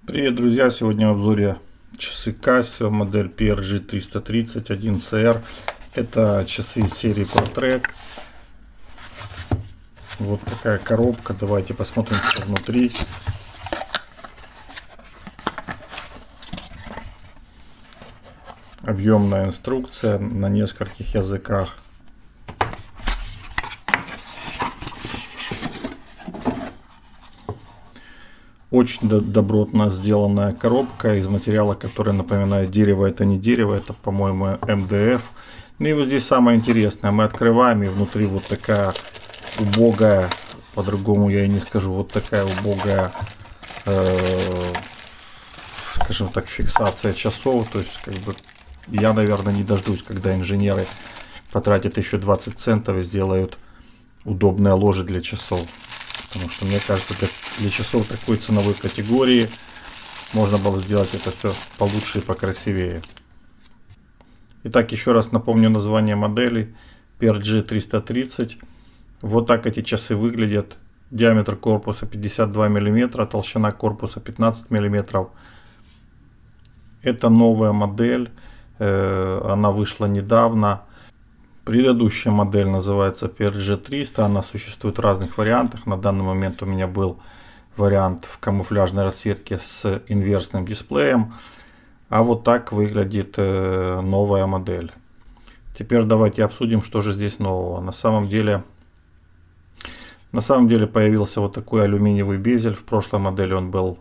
Привет, друзья! Сегодня в обзоре часы Casio, модель PRG-331CR. Это часы из серии ProTrack. Вот такая коробка. Давайте посмотрим, что внутри. Объемная инструкция на нескольких языках. Очень добротно сделанная коробка из материала, который напоминает дерево. Это не дерево, это, по-моему, МДФ. Ну и вот здесь самое интересное. Мы открываем, и внутри вот такая убогая, по-другому я и не скажу, вот такая убогая, скажем так, фиксация часов. То есть, как бы, я, наверное, не дождусь, когда инженеры потратят еще 20 центов и сделают удобные ложи для часов. Потому что, мне кажется, для часов такой ценовой категории можно было сделать это все получше и покрасивее. Итак, еще раз напомню название модели PRG-330. Вот так эти часы выглядят. Диаметр корпуса 52 мм, толщина корпуса 15 мм. Это новая модель, она вышла недавно. Предыдущая модель называется PRG-300, она существует в разных вариантах. На данный момент у меня был вариант в камуфляжной расцветке с инверсным дисплеем. А вот так выглядит новая модель. Теперь давайте обсудим, что же здесь нового. На самом деле появился вот такой алюминиевый безель. В прошлой модели он был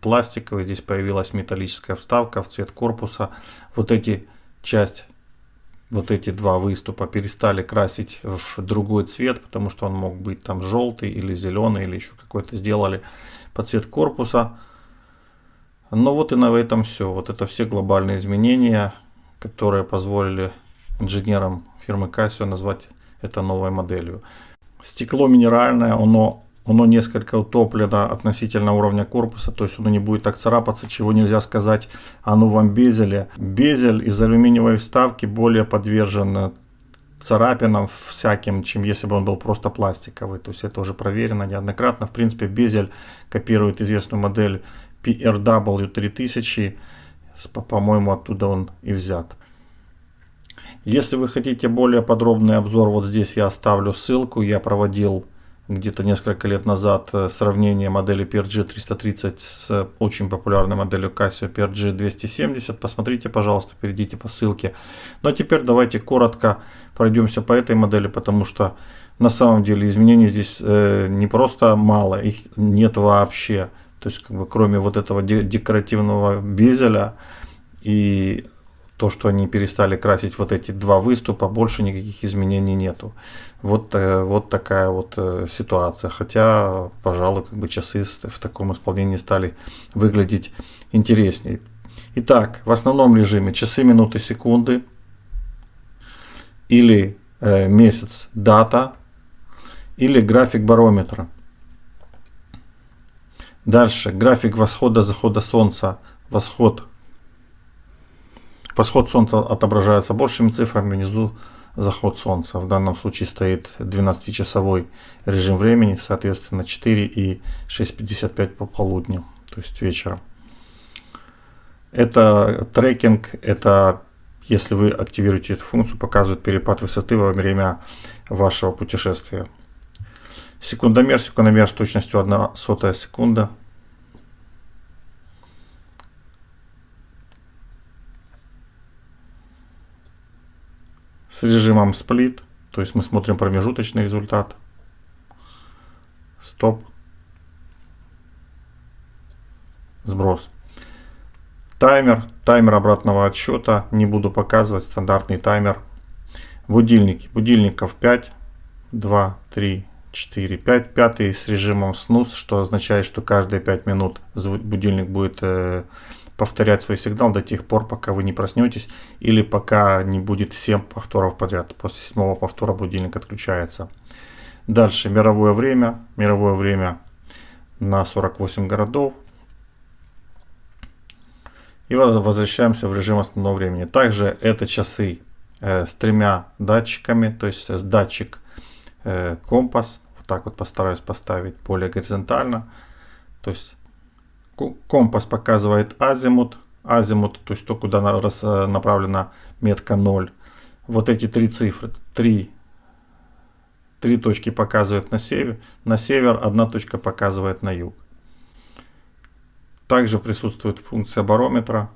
пластиковый. Здесь появилась металлическая вставка в цвет корпуса. Вот эти два выступа перестали красить в другой цвет, потому что он мог быть там желтый или зеленый, или еще какой-то, сделали под цвет корпуса. Но вот и на этом все. Вот это все глобальные изменения, которые позволили инженерам фирмы Casio назвать это новой моделью. Стекло минеральное, оно несколько утоплено относительно уровня корпуса, то есть оно не будет так царапаться, чего нельзя сказать о новом безеле. Безель из алюминиевой вставки более подвержен царапинам всяким, чем если бы он был просто пластиковый. То есть это уже проверено неоднократно. В принципе, безель копирует известную модель PRW-3000, по-моему, оттуда он и взят. Если вы хотите более подробный обзор, вот здесь я оставлю ссылку. Я проводил где-то несколько лет назад сравнение модели PRG-330 с очень популярной моделью Casio PRG-270. Посмотрите, пожалуйста, перейдите по ссылке. Ну а теперь давайте коротко пройдемся по этой модели, потому что на самом деле изменений здесь не просто мало, их нет вообще. То есть, как бы, кроме вот этого декоративного безеля и то, что они перестали красить вот эти два выступа, больше никаких изменений нету. Вот такая вот ситуация. Хотя, пожалуй, как бы часы в таком исполнении стали выглядеть интереснее. Итак, в основном режиме часы минуты секунды или месяц дата или график барометра. Дальше график восхода-захода солнца. Восход солнца отображается большими цифрами, внизу заход солнца. В данном случае стоит 12-часовой режим времени, соответственно 4 и 6:55 по полудню, то есть вечером. Это трекинг, это если вы активируете эту функцию, показывает перепад высоты во время вашего путешествия. Секундомер с точностью 1/100 секунда. С режимом сплит, то есть мы смотрим промежуточный результат. Стоп. Сброс. Таймер обратного отсчета. Не буду показывать, стандартный таймер. Будильники. Будильников 5, 2, 3, 4, 5. Пятый с режимом снуз, что означает, что каждые 5 минут будильник будет повторять свой сигнал до тех пор, пока вы не проснетесь, или пока не будет 7 повторов подряд. После 7-го повтора будильник отключается. Дальше мировое время. Мировое время на 48 городов. И возвращаемся в режим основного времени. Также это часы с 3 датчиками, то есть датчик компас. Вот так вот постараюсь поставить более горизонтально. То есть Компас показывает азимут. Азимут, то есть то, куда направлена метка 0. Вот эти три цифры. Три точки показывают на север, одна точка показывает на юг. Также присутствует функция барометра.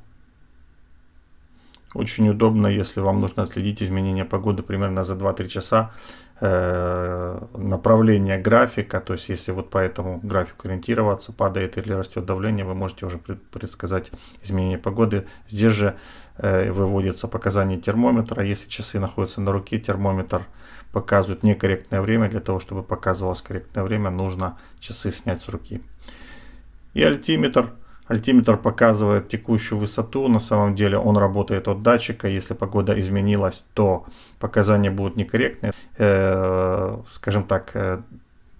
Очень удобно, если вам нужно отследить изменения погоды примерно за 2-3 часа. Направление графика, то есть если вот по этому графику ориентироваться, падает или растет давление, вы можете уже предсказать изменение погоды. Здесь же выводятся показания термометра. Если часы находятся на руке, термометр показывает некорректное время. Для того, чтобы показывалось корректное время, нужно часы снять с руки. И альтиметр. Альтиметр показывает текущую высоту. На самом деле он работает от датчика. Если погода изменилась, то показания будут некорректные. Скажем так,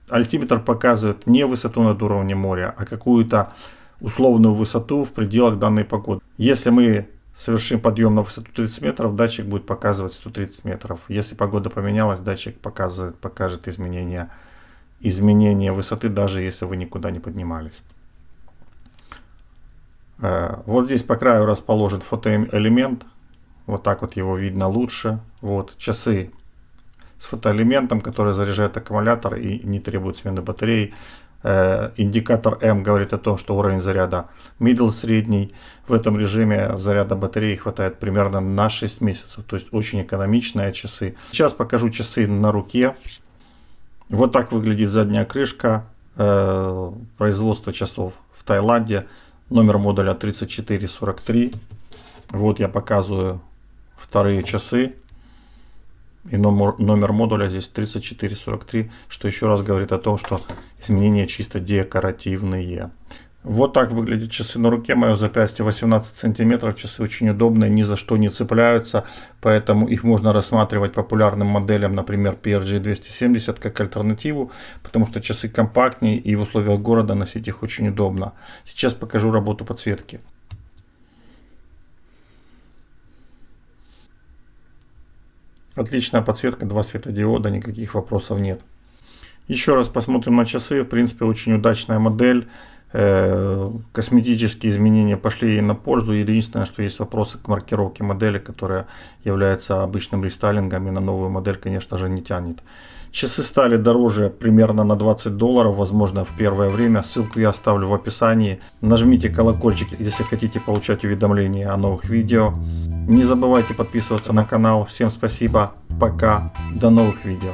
альтиметр показывает не высоту над уровнем моря, а какую-то условную высоту в пределах данной погоды. Если мы совершим подъем на высоту 30 метров, датчик будет показывать 130 метров. Если погода поменялась, датчик покажет изменение высоты, даже если вы никуда не поднимались. Вот здесь по краю расположен фотоэлемент. Вот так вот его видно лучше. Вот часы с фотоэлементом, который заряжает аккумулятор и не требует смены батареи. Индикатор М говорит о том, что уровень заряда middle средний. В этом режиме заряда батареи хватает примерно на 6 месяцев. То есть очень экономичные часы. Сейчас покажу часы на руке. Вот так выглядит задняя крышка. Производство часов в Таиланде. Номер модуля 3443. Вот я показываю вторые часы. И номер модуля здесь 3443, что еще раз говорит о том, что изменения чисто декоративные. Вот так выглядят часы на руке. Мое запястье 18 сантиметров. Часы очень удобные, ни за что не цепляются. Поэтому их можно рассматривать популярным моделям, например, PRG 270 как альтернативу. Потому что часы компактнее и в условиях города носить их очень удобно. Сейчас покажу работу подсветки. Отличная подсветка, 2 светодиода, никаких вопросов нет. Еще раз посмотрим на часы. В принципе, очень удачная модель. Косметические изменения пошли ей на пользу. Единственное, что есть вопросы к маркировке модели, которая является обычным рестайлингом, и на новую модель, конечно же, не тянет. Часы стали дороже примерно на $20, возможно, в первое время. Ссылку я оставлю в описании. Нажмите колокольчик, если хотите получать уведомления о новых видео. Не забывайте подписываться на канал. Всем спасибо. Пока. До новых видео.